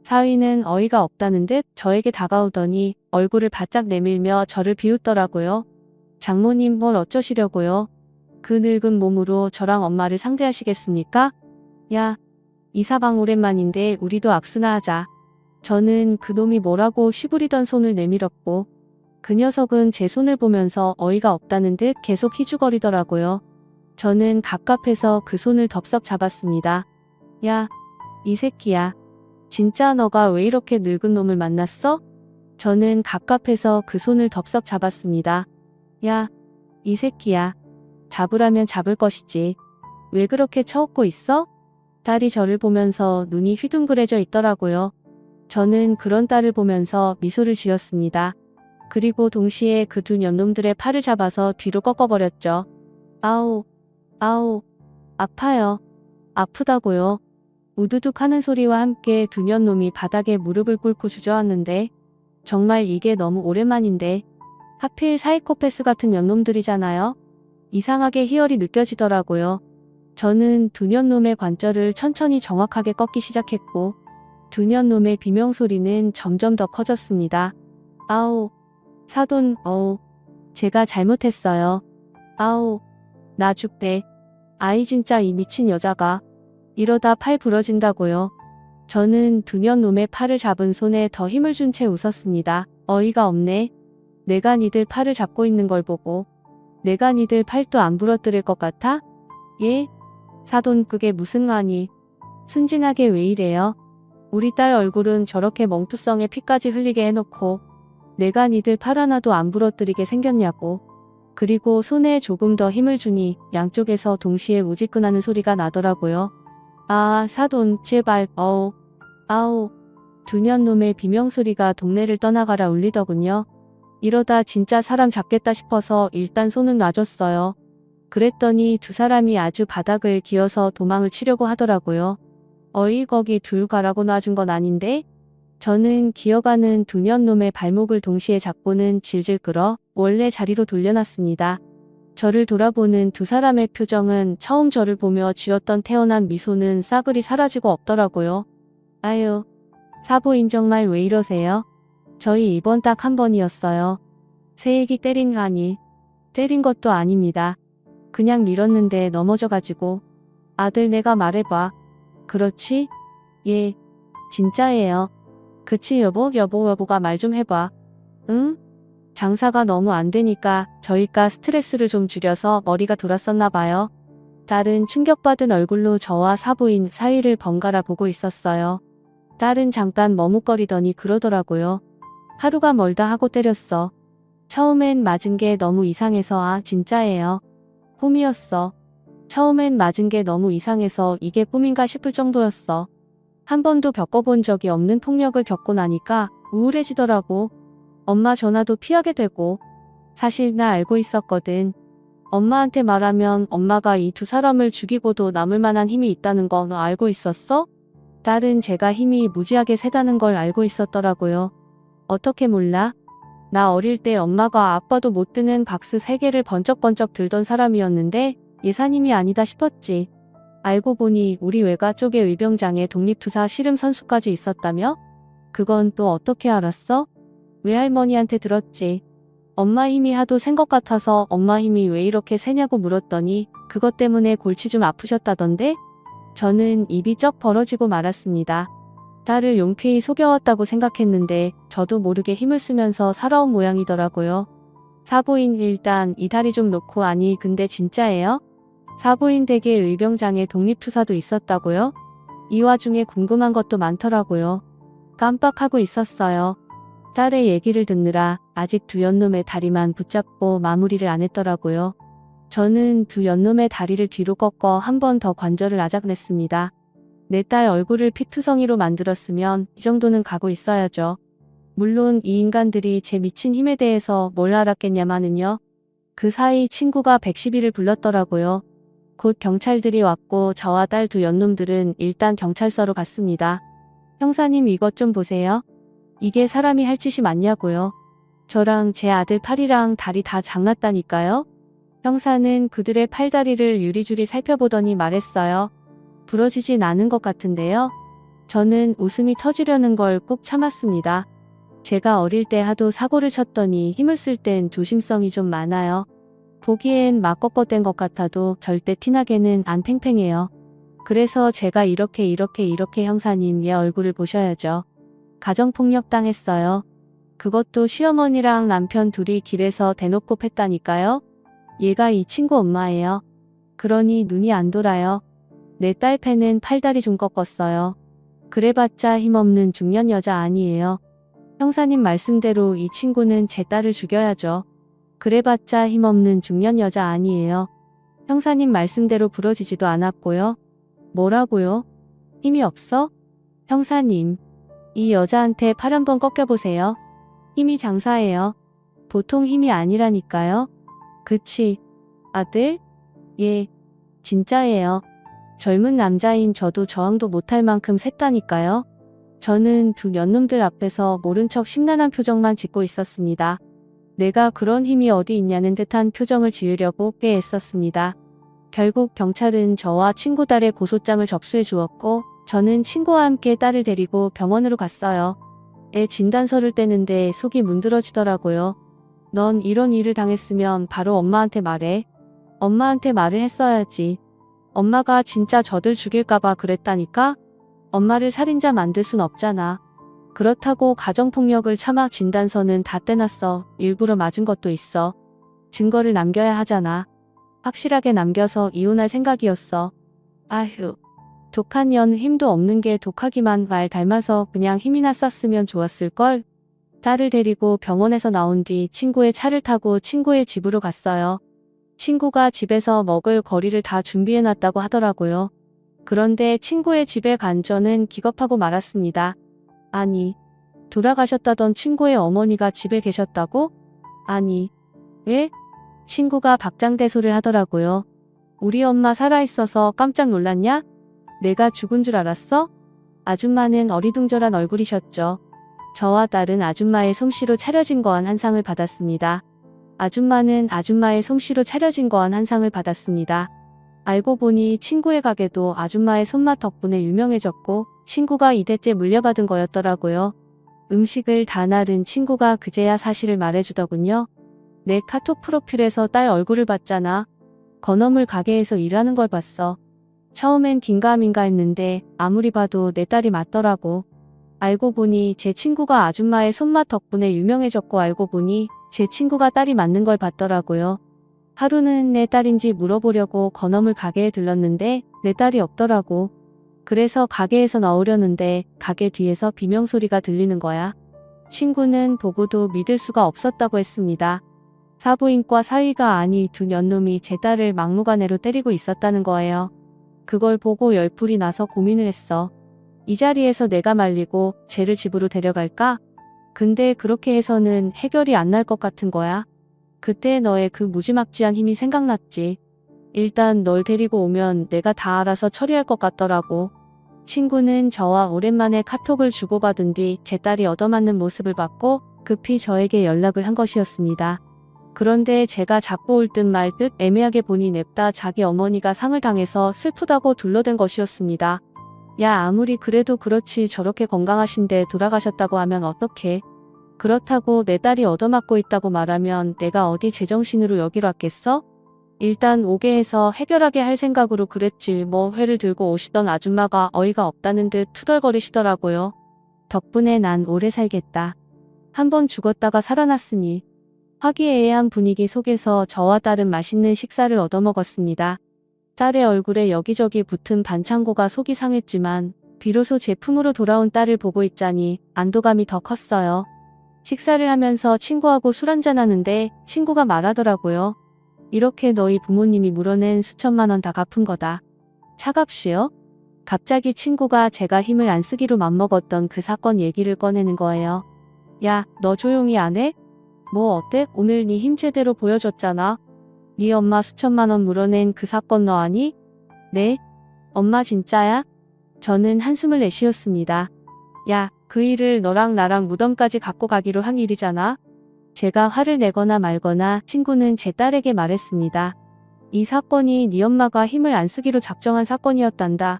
사위는 어이가 없다는 듯 저에게 다가오더니 얼굴을 바짝 내밀며 저를 비웃더라고요. 장모님 뭘 어쩌시려고요? 그 늙은 몸으로 저랑 엄마를 상대하시겠습니까? 야, 이사방 오랜만인데 우리도 악수나 하자. 저는 그놈이 뭐라고 시부리던 손을 내밀었고 그 녀석은 제 손을 보면서 어이가 없다는 듯 계속 희죽거리더라고요. 저는 갑갑해서 그 손을 덥석 잡았습니다. 야, 이 새끼야. 진짜 너가 왜 이렇게 늙은 놈을 만났어? 저는 갑갑해서 그 손을 덥석 잡았습니다. 야, 이 새끼야. 잡으라면 잡을 것이지. 왜 그렇게 처웃고 있어? 딸이 저를 보면서 눈이 휘둥그레져 있더라고요. 저는 그런 딸을 보면서 미소를 지었습니다. 그리고 동시에 그 두 년놈들의 팔을 잡아서 뒤로 꺾어버렸죠. 아우, 아우, 아파요. 아프다고요. 우두둑 하는 소리와 함께 두 년놈이 바닥에 무릎을 꿇고 주저앉는데 정말 이게 너무 오랜만인데 하필 사이코패스 같은 년놈들이잖아요. 이상하게 희열이 느껴지더라고요. 저는 두 년놈의 관절을 천천히 정확하게 꺾기 시작했고 두 년놈의 비명소리는 점점 더 커졌습니다. 아우, 사돈, 제가 잘못했어요. 아우, 나 죽대. 아이 진짜 이 미친 여자가. 이러다 팔 부러진다고요. 저는 두 년놈의 팔을 잡은 손에 더 힘을 준 채 웃었습니다. 어이가 없네. 내가 니들 팔을 잡고 있는 걸 보고. 내가 니들 팔도 안 부러뜨릴 것 같아? 예? 사돈 그게 무슨 말이. 순진하게 왜 이래요? 우리 딸 얼굴은 저렇게 멍투성에 피까지 흘리게 해놓고 내가 니들 팔 하나도 안 부러뜨리게 생겼냐고. 그리고 손에 조금 더 힘을 주니 양쪽에서 동시에 우지끈하는 소리가 나더라고요. 아, 사돈, 제발, 아우. 두 년놈의 비명소리가 동네를 떠나가라 울리더군요. 이러다 진짜 사람 잡겠다 싶어서 일단 손은 놔줬어요. 그랬더니 두 사람이 아주 바닥을 기어서 도망을 치려고 하더라고요. 어이 거기 둘 가라고 놔준 건 아닌데? 저는 기어가는 두 년놈의 발목을 동시에 잡고는 질질 끌어 원래 자리로 돌려놨습니다. 저를 돌아보는 두 사람의 표정은 처음 저를 보며 지었던 태연한 미소는 싸그리 사라지고 없더라고요. 아유, 사부인 정말 왜 이러세요? 저희 이번 딱 한 번이었어요. 새애기 때린 거 아니. 때린 것도 아닙니다. 그냥 밀었는데 넘어져가지고. 아들 내가 말해봐. 그렇지? 예, 진짜예요. 그치 여보가 말 좀 해봐. 응? 장사가 너무 안 되니까 저희가 스트레스를 좀 줄여서 머리가 돌았었나 봐요. 딸은 충격받은 얼굴로 저와 사부인 사이를 번갈아 보고 있었어요. 딸은 잠깐 머뭇거리더니 그러더라고요. 하루가 멀다 하고 때렸어. 처음엔 맞은 게 너무 이상해서 아 진짜예요. 꿈이었어. 처음엔 맞은 게 너무 이상해서 이게 꿈인가 싶을 정도였어. 한 번도 겪어본 적이 없는 폭력을 겪고 나니까 우울해지더라고. 엄마 전화도 피하게 되고. 사실 나 알고 있었거든. 엄마한테 말하면 엄마가 이 두 사람을 죽이고도 남을 만한 힘이 있다는 거 너 알고 있었어? 딸은 제가 힘이 무지하게 세다는 걸 알고 있었더라고요. 어떻게 몰라? 나 어릴 때 엄마가 아빠도 못 드는 박스 3개를 번쩍번쩍 들던 사람이었는데 예사님이 아니다 싶었지. 알고 보니 우리 외가 쪽에 의병장에 독립투사 씨름 선수까지 있었다며? 그건 또 어떻게 알았어? 외할머니한테 들었지. 엄마 힘이 하도 센 것 같아서 엄마 힘이 왜 이렇게 세냐고 물었더니 그것 때문에 골치 좀 아프셨다던데? 저는 입이 쩍 벌어지고 말았습니다. 딸을 용케이 속여왔다고 생각했는데 저도 모르게 힘을 쓰면서 살아온 모양이더라고요. 사부인 일단 이 다리 좀 놓고 아니 근데 진짜예요? 사부인 댁에 의병장에 독립투사도 있었다고요? 이 와중에 궁금한 것도 많더라고요. 깜빡하고 있었어요. 딸의 얘기를 듣느라 아직 두 연놈의 다리만 붙잡고 마무리를 안 했더라고요. 저는 두 연놈의 다리를 뒤로 꺾어 한 번 더 관절을 아작냈습니다. 내 딸 얼굴을 피투성이로 만들었으면 이 정도는 가고 있어야죠. 물론 이 인간들이 제 미친 힘에 대해서 뭘 알았겠냐마는요. 그 사이 친구가 112를 불렀더라고요. 곧 경찰들이 왔고 저와 딸 두 연놈들은 일단 경찰서로 갔습니다. 형사님 이것 좀 보세요. 이게 사람이 할 짓이 맞냐고요. 저랑 제 아들 팔이랑 다리 다 장났다니까요. 형사는 그들의 팔다리를 유리줄이 살펴보더니 말했어요. 부러지진 않은 것 같은데요. 저는 웃음이 터지려는 걸 꾹 참았습니다. 제가 어릴 때 하도 사고를 쳤더니 힘을 쓸 땐 조심성이 좀 많아요. 보기엔 막 꺾어댄 것 같아도 절대 티나게는 안 팽팽해요. 그래서 제가 이렇게 형사님 얘 얼굴을 보셔야죠. 가정폭력 당했어요. 그것도 시어머니랑 남편 둘이 길에서 대놓고 팼다니까요. 얘가 이 친구 엄마예요. 그러니 눈이 안 돌아요. 내 딸 패는 팔다리 좀 꺾었어요. 그래봤자 힘없는 중년 여자 아니에요. 형사님 말씀대로 이 친구는 제 딸을 죽여야죠. 그래봤자 힘없는 중년 여자 아니에요. 형사님 말씀대로 부러지지도 않았고요. 뭐라고요? 힘이 없어? 형사님, 이 여자한테 팔 한번 꺾여보세요. 힘이 장사예요. 보통 힘이 아니라니까요. 그치? 아들? 예, 진짜예요. 젊은 남자인 저도 저항도 못할 만큼 셌다니까요. 저는 두 연놈들 앞에서 모른 척 심란한 표정만 짓고 있었습니다. 내가 그런 힘이 어디 있냐는 듯한 표정을 지으려고 꽤 애썼습니다. 결국 경찰은 저와 친구 딸의 고소장을 접수해 주었고 저는 친구와 함께 딸을 데리고 병원으로 갔어요. 애 진단서를 떼는데 속이 문드러지더라고요. 넌 이런 일을 당했으면 바로 엄마한테 말해. 엄마한테 말을 했어야지. 엄마가 진짜 저들 죽일까봐 그랬다니까? 엄마를 살인자 만들 순 없잖아. 그렇다고 가정폭력을 참아 진단서는 다 떼놨어. 일부러 맞은 것도 있어. 증거를 남겨야 하잖아. 확실하게 남겨서 이혼할 생각이었어. 아휴. 독한 년 힘도 없는 게 독하기만 말 닮아서 그냥 힘이나 썼으면 좋았을걸? 딸을 데리고 병원에서 나온 뒤 친구의 차를 타고 친구의 집으로 갔어요. 친구가 집에서 먹을 거리를 다 준비해놨다고 하더라고요. 그런데 친구의 집에 간 저는 기겁하고 말았습니다. 아니, 돌아가셨다던 친구의 어머니가 집에 계셨다고? 아니, 왜? 친구가 박장대소를 하더라고요. 우리 엄마 살아있어서 깜짝 놀랐냐? 내가 죽은 줄 알았어? 아줌마는 어리둥절한 얼굴이셨죠. 저와 딸은 아줌마의 솜씨로 차려진 거한 한 상을 받았습니다. 아줌마는 아줌마의 솜씨로 차려진 거한 한 상을 받았습니다. 알고 보니 친구의 가게도 아줌마의 손맛 덕분에 유명해졌고 친구가 2대째 물려받은 거였더라고요. 음식을 다 나른 친구가 그제야 사실을 말해주더군요. 내 카톡 프로필에서 딸 얼굴을 봤잖아. 건어물 가게에서 일하는 걸 봤어. 처음엔 긴가민가 했는데 아무리 봐도 내 딸이 맞더라고. 알고 보니 제 친구가 아줌마의 손맛 덕분에 유명해졌고 알고 보니 제 친구가 딸이 맞는 걸 봤더라고요. 하루는 내 딸인지 물어보려고 건어물 가게에 들렀는데 내 딸이 없더라고. 그래서 가게에서 나오려는데 가게 뒤에서 비명소리가 들리는 거야. 친구는 보고도 믿을 수가 없었다고 했습니다. 사부인과 사위가 아니 두 년놈이 제 딸을 막무가내로 때리고 있었다는 거예요. 그걸 보고 열불이 나서 고민을 했어. 이 자리에서 내가 말리고 쟤를 집으로 데려갈까? 근데 그렇게 해서는 해결이 안 날 것 같은 거야. 그때 너의 그 무지막지한 힘이 생각났지. 일단 널 데리고 오면 내가 다 알아서 처리할 것 같더라고. 친구는 저와 오랜만에 카톡을 주고받은 뒤 제 딸이 얻어맞는 모습을 봤고 급히 저에게 연락을 한 것이었습니다. 그런데 제가 자꾸 올 듯 말 듯 애매하게 보니 냅다 자기 어머니가 상을 당해서 슬프다고 둘러댄 것이었습니다. 야, 아무리 그래도 그렇지 저렇게 건강하신데 돌아가셨다고 하면 어떡해. 그렇다고 내 딸이 얻어맞고 있다고 말하면 내가 어디 제정신으로 여기로 왔겠어? 일단 오게 해서 해결하게 할 생각으로 그랬지 뭐 회를 들고 오시던 아줌마가 어이가 없다는 듯 투덜거리시더라고요. 덕분에 난 오래 살겠다. 한번 죽었다가 살아났으니. 화기애애한 분위기 속에서 저와 딸은 맛있는 식사를 얻어먹었습니다. 딸의 얼굴에 여기저기 붙은 반창고가 속이 상했지만 비로소 제품으로 돌아온 딸을 보고 있자니 안도감이 더 컸어요. 식사를 하면서 친구하고 술 한잔하는데 친구가 말하더라고요. 이렇게 너희 부모님이 물어낸 수천만 원 다 갚은 거다. 차갑시요? 갑자기 친구가 제가 힘을 안 쓰기로 맘먹었던 그 사건 얘기를 꺼내는 거예요. 야, 너 조용히 안 해? 뭐 어때? 오늘 네 힘 제대로 보여줬잖아. 네 엄마 수천만 원 물어낸 그 사건 너 아니? 네? 엄마 진짜야? 저는 한숨을 내쉬었습니다. 야, 그 일을 너랑 나랑 무덤까지 갖고 가기로 한 일이잖아. 제가 화를 내거나 말거나 친구는 제 딸에게 말했습니다. 이 사건이 네 엄마가 힘을 안 쓰기로 작정한 사건이었단다.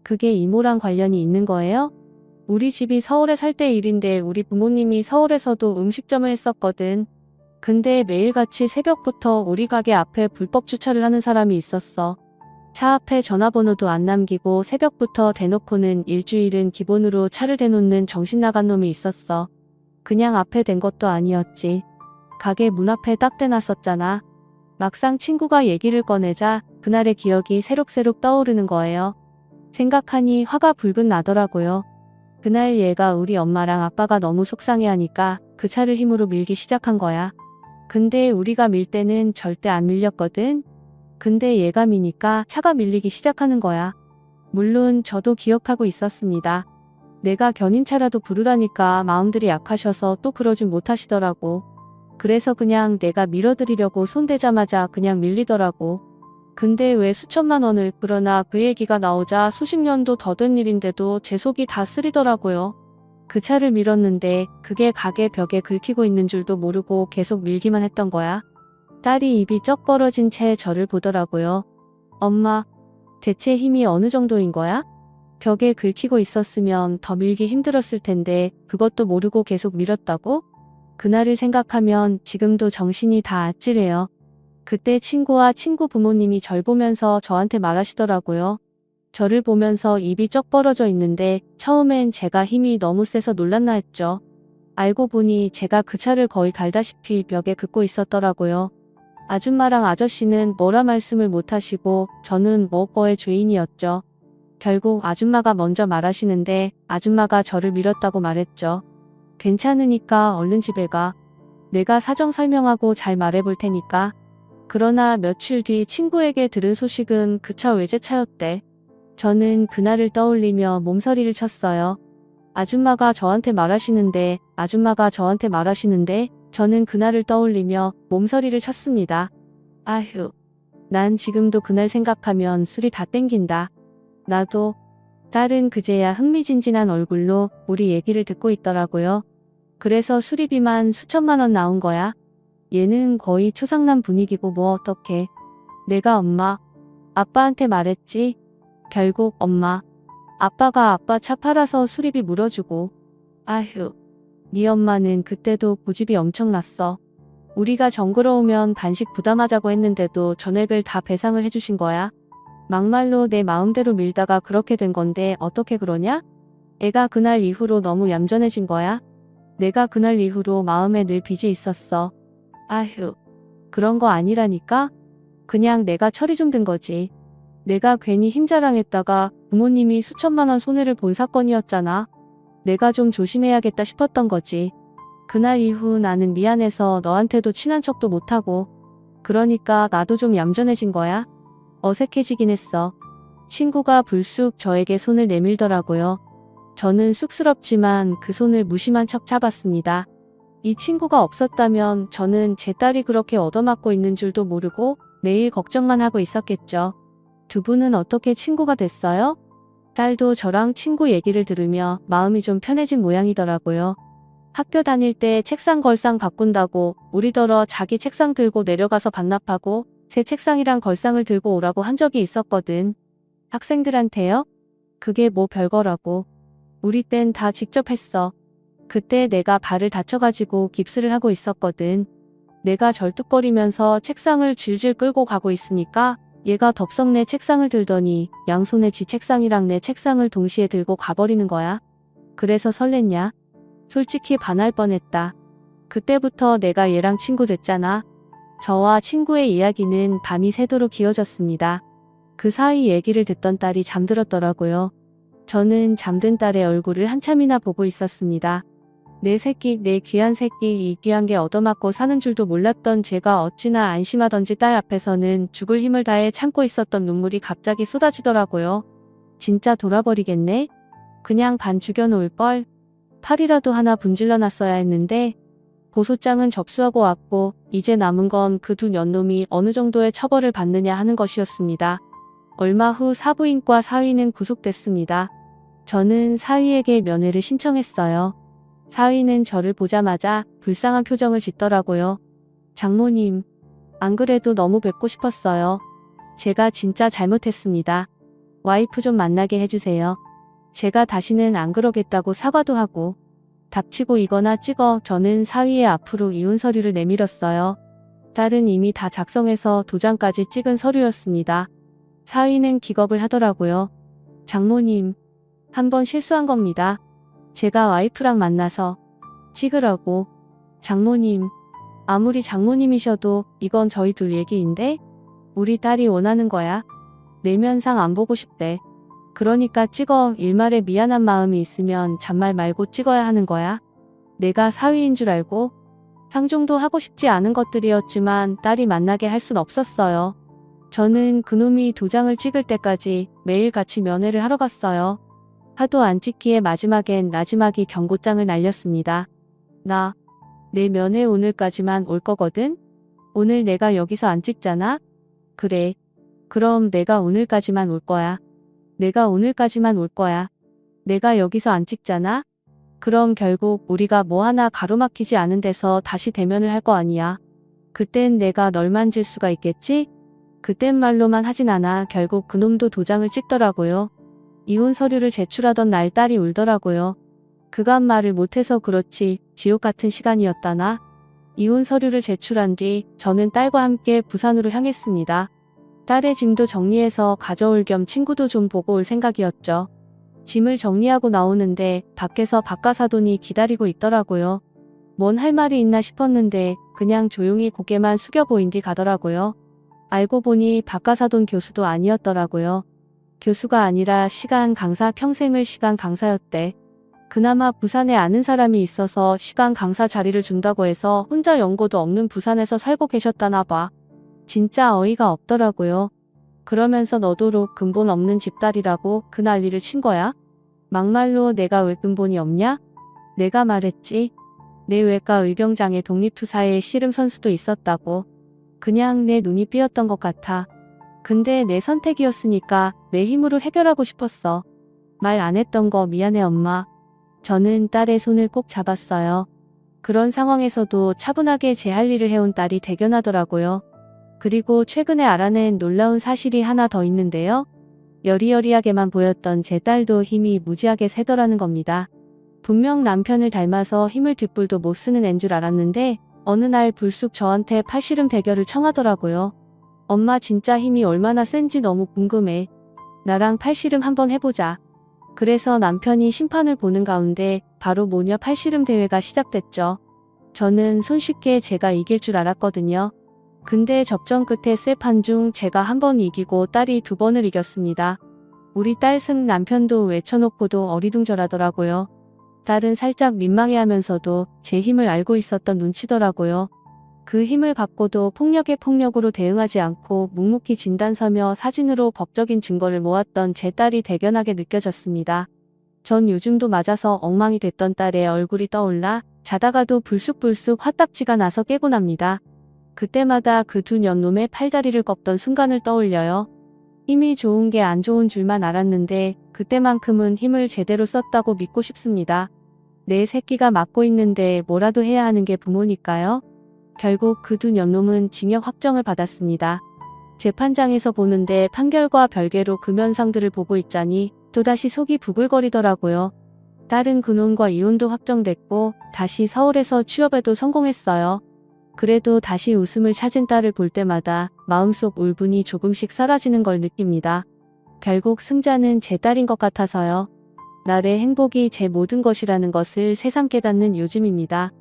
그게 이모랑 관련이 있는 거예요? 우리 집이 서울에 살 때 일인데 우리 부모님이 서울에서도 음식점을 했었거든. 근데 매일같이 새벽부터 우리 가게 앞에 불법 주차를 하는 사람이 있었어. 차 앞에 전화번호도 안 남기고 새벽부터 대놓고는 일주일은 기본으로 차를 대놓는 정신 나간 놈이 있었어. 그냥 앞에 댄 것도 아니었지. 가게 문 앞에 딱 대놨었잖아. 막상 친구가 얘기를 꺼내자 그날의 기억이 새록새록 떠오르는 거예요. 생각하니 화가 불근 나더라고요. 그날 얘가 우리 엄마랑 아빠가 너무 속상해하니까 그 차를 힘으로 밀기 시작한 거야. 근데 우리가 밀 때는 절대 안 밀렸거든. 근데 얘가 미니까 차가 밀리기 시작하는 거야. 물론 저도 기억하고 있었습니다. 내가 견인차라도 부르라니까 마음들이 약하셔서 또 그러진 못하시더라고. 그래서 그냥 내가 밀어드리려고 손대자마자 그냥 밀리더라고. 근데 왜 수천만 원을, 그러나 그 얘기가 나오자 수십 년도 더 된 일인데도 제 속이 다 쓰리더라고요. 그 차를 밀었는데 그게 가게 벽에 긁히고 있는 줄도 모르고 계속 밀기만 했던 거야. 딸이 입이 쩍 벌어진 채 저를 보더라고요. 엄마, 대체 힘이 어느 정도인 거야? 벽에 긁히고 있었으면 더 밀기 힘들었을 텐데 그것도 모르고 계속 밀었다고? 그날을 생각하면 지금도 정신이 다 아찔해요. 그때 친구와 친구 부모님이 절 보면서 저한테 말하시더라고요. 저를 보면서 입이 쩍 벌어져 있는데 처음엔 제가 힘이 너무 세서 놀랐나 했죠. 알고 보니 제가 그 차를 거의 갈다시피 벽에 긋고 있었더라고요. 아줌마랑 아저씨는 뭐라 말씀을 못하시고 저는 뭐거의 죄인이었죠. 결국 아줌마가 먼저 말하시는데 아줌마가 저를 밀었다고 말했죠. 괜찮으니까 얼른 집에 가. 내가 사정 설명하고 잘 말해볼 테니까. 그러나 며칠 뒤 친구에게 들은 소식은 그 차 외제차였대. 저는 그날을 떠올리며 몸서리를 쳤어요. 아줌마가 저한테 말하시는데 저는 그날을 떠올리며 몸서리를 쳤습니다. 아휴, 난 지금도 그날 생각하면 술이 다 땡긴다. 나도. 딸은 그제야 흥미진진한 얼굴로 우리 얘기를 듣고 있더라고요. 그래서 수리비만 수천만 원 나온 거야. 얘는 거의 초상남 분위기고 뭐 어떡해. 내가 엄마, 아빠한테 말했지. 결국 엄마, 아빠가 아빠 차 팔아서 수리비 물어주고. 아휴, 네 엄마는 그때도 고집이 엄청났어. 우리가 정글어오면 반씩 부담하자고 했는데도 전액을 다 배상을 해주신 거야. 막말로 내 마음대로 밀다가 그렇게 된 건데 어떻게 그러냐? 애가 그날 이후로 너무 얌전해진 거야. 내가 그날 이후로 마음에 늘 빚이 있었어. 아휴, 그런 거 아니라니까? 그냥 내가 철이 좀 든 거지. 내가 괜히 힘자랑했다가 부모님이 수천만 원 손해를 본 사건이었잖아. 내가 좀 조심해야겠다 싶었던 거지. 그날 이후 나는 미안해서 너한테도 친한 척도 못하고. 그러니까 나도 좀 얌전해진 거야. 어색해지긴 했어. 친구가 불쑥 저에게 손을 내밀더라고요. 저는 쑥스럽지만 그 손을 무심한 척 잡았습니다. 이 친구가 없었다면 저는 제 딸이 그렇게 얻어맞고 있는 줄도 모르고 매일 걱정만 하고 있었겠죠. 두 분은 어떻게 친구가 됐어요? 딸도 저랑 친구 얘기를 들으며 마음이 좀 편해진 모양이더라고요. 학교 다닐 때 책상 걸상 바꾼다고 우리더러 자기 책상 들고 내려가서 반납하고 새 책상이랑 걸상을 들고 오라고 한 적이 있었거든. 학생들한테요? 그게 뭐 별거라고. 우리 땐 다 직접 했어. 그때 내가 발을 다쳐가지고 깁스를 하고 있었거든. 내가 절뚝거리면서 책상을 질질 끌고 가고 있으니까 얘가 덥석 내 책상을 들더니 양손에 지 책상이랑 내 책상을 동시에 들고 가버리는 거야. 그래서 설렜냐? 솔직히 반할 뻔했다. 그때부터 내가 얘랑 친구 됐잖아. 저와 친구의 이야기는 밤이 새도록 이어졌습니다. 그 사이 얘기를 듣던 딸이 잠들었더라고요. 저는 잠든 딸의 얼굴을 한참이나 보고 있었습니다. 내 새끼, 내 귀한 새끼, 이 귀한 게 얻어맞고 사는 줄도 몰랐던 제가 어찌나 안심하던지 딸 앞에서는 죽을 힘을 다해 참고 있었던 눈물이 갑자기 쏟아지더라고요. 진짜 돌아버리겠네? 그냥 반 죽여놓을걸? 팔이라도 하나 분질러 놨어야 했는데. 고소장은 접수하고 왔고 이제 남은 건 그 두 년놈이 어느 정도의 처벌을 받느냐 하는 것이었습니다. 얼마 후 사부인과 사위는 구속됐습니다. 저는 사위에게 면회를 신청했어요. 사위는 저를 보자마자 불쌍한 표정을 짓더라고요. 장모님, 안 그래도 너무 뵙고 싶었어요. 제가 진짜 잘못했습니다. 와이프 좀 만나게 해주세요. 제가 다시는 안 그러겠다고 사과도 하고. 닥치고 이거나 찍어. 저는 사위의 앞으로 이혼 서류를 내밀었어요. 딸은 이미 다 작성해서 도장까지 찍은 서류였습니다. 사위는 기겁을 하더라고요. 장모님, 한번 실수한 겁니다. 제가 와이프랑 만나서 찍으라고. 장모님, 아무리 장모님이셔도 이건 저희 둘 얘기인데? 우리 딸이 원하는 거야. 내면상 안 보고 싶대. 그러니까 찍어. 일말에 미안한 마음이 있으면 잔말 말고 찍어야 하는 거야. 내가 사위인 줄 알고. 상종도 하고 싶지 않은 것들이었지만 딸이 만나게 할 순 없었어요. 저는 그놈이 도장을 찍을 때까지 매일 같이 면회를 하러 갔어요. 하도 안 찍기에 마지막엔 나지막이 경고장을 날렸습니다. 내 면회 오늘까지만 올 거거든? 오늘 내가 여기서 안 찍잖아? 그래. 그럼 내가 오늘까지만 올 거야. 내가 오늘까지만 올 거야. 내가 여기서 안 찍잖아? 그럼 결국 우리가 뭐 하나 가로막히지 않은 데서 다시 대면을 할 거 아니야. 그땐 내가 널 만질 수가 있겠지? 그땐 말로만 하진 않아. 결국 그놈도 도장을 찍더라고요. 이혼 서류를 제출하던 날 딸이 울더라고요. 그간 말을 못해서 그렇지 지옥 같은 시간이었다나. 이혼 서류를 제출한 뒤 저는 딸과 함께 부산으로 향했습니다. 딸의 짐도 정리해서 가져올 겸 친구도 좀 보고 올 생각이었죠. 짐을 정리하고 나오는데 밖에서 박가사돈이 기다리고 있더라고요. 뭔 할 말이 있나 싶었는데 그냥 조용히 고개만 숙여 보인 뒤 가더라고요. 알고 보니 박가사돈 교수도 아니었더라고요. 교수가 아니라 시간 강사, 평생을 시간 강사였대. 그나마 부산에 아는 사람이 있어서 시간 강사 자리를 준다고 해서 혼자 연고도 없는 부산에서 살고 계셨다나 봐. 진짜 어이가 없더라고요. 그러면서 너도록 근본 없는 집딸이라고 그 난리를 친 거야? 막말로 내가 왜 근본이 없냐? 내가 말했지. 내 외과 의병장에 독립투사의 씨름 선수도 있었다고. 그냥 내 눈이 삐었던 것 같아. 근데 내 선택이었으니까 내 힘으로 해결하고 싶었어. 말 안 했던 거 미안해 엄마. 저는 딸의 손을 꼭 잡았어요. 그런 상황에서도 차분하게 제 할 일을 해온 딸이 대견하더라고요. 그리고 최근에 알아낸 놀라운 사실이 하나 더 있는데요. 여리여리하게만 보였던 제 딸도 힘이 무지하게 세더라는 겁니다. 분명 남편을 닮아서 힘을 뒷불도 못 쓰는 앤 줄 알았는데 어느 날 불쑥 저한테 팔씨름 대결을 청하더라고요. 엄마 진짜 힘이 얼마나 센지 너무 궁금해. 나랑 팔씨름 한번 해보자. 그래서 남편이 심판을 보는 가운데 바로 모녀 팔씨름 대회가 시작됐죠. 저는 손쉽게 제가 이길 줄 알았거든요. 근데 접전 끝에 세 판 중 제가 한 번 이기고 딸이 2번을 이겼습니다. 우리 딸 승 남편도 외쳐놓고도 어리둥절하더라고요. 딸은 살짝 민망해하면서도 제 힘을 알고 있었던 눈치더라고요. 그 힘을 갖고도 폭력에 폭력으로 대응하지 않고 묵묵히 진단서며 사진으로 법적인 증거를 모았던 제 딸이 대견하게 느껴졌습니다. 전 요즘도 맞아서 엉망이 됐던 딸의 얼굴이 떠올라 자다가도 불쑥불쑥 화딱지가 나서 깨고 납니다. 그때마다 그 두 년놈의 팔다리를 꺾던 순간을 떠올려요. 힘이 좋은 게 안 좋은 줄만 알았는데 그때만큼은 힘을 제대로 썼다고 믿고 싶습니다. 내 새끼가 맞고 있는데 뭐라도 해야 하는 게 부모니까요. 결국 그 두 년놈은 징역 확정을 받았습니다. 재판장에서 보는데 판결과 별개로 금연상들을 보고 있자니 또다시 속이 부글거리더라고요. 딸은 근혼과 이혼도 확정됐고 다시 서울에서 취업에도 성공했어요. 그래도 다시 웃음을 찾은 딸을 볼 때마다 마음속 울분이 조금씩 사라지는 걸 느낍니다. 결국 승자는 제 딸인 것 같아서요. 나의 행복이 제 모든 것이라는 것을 새삼 깨닫는 요즘입니다.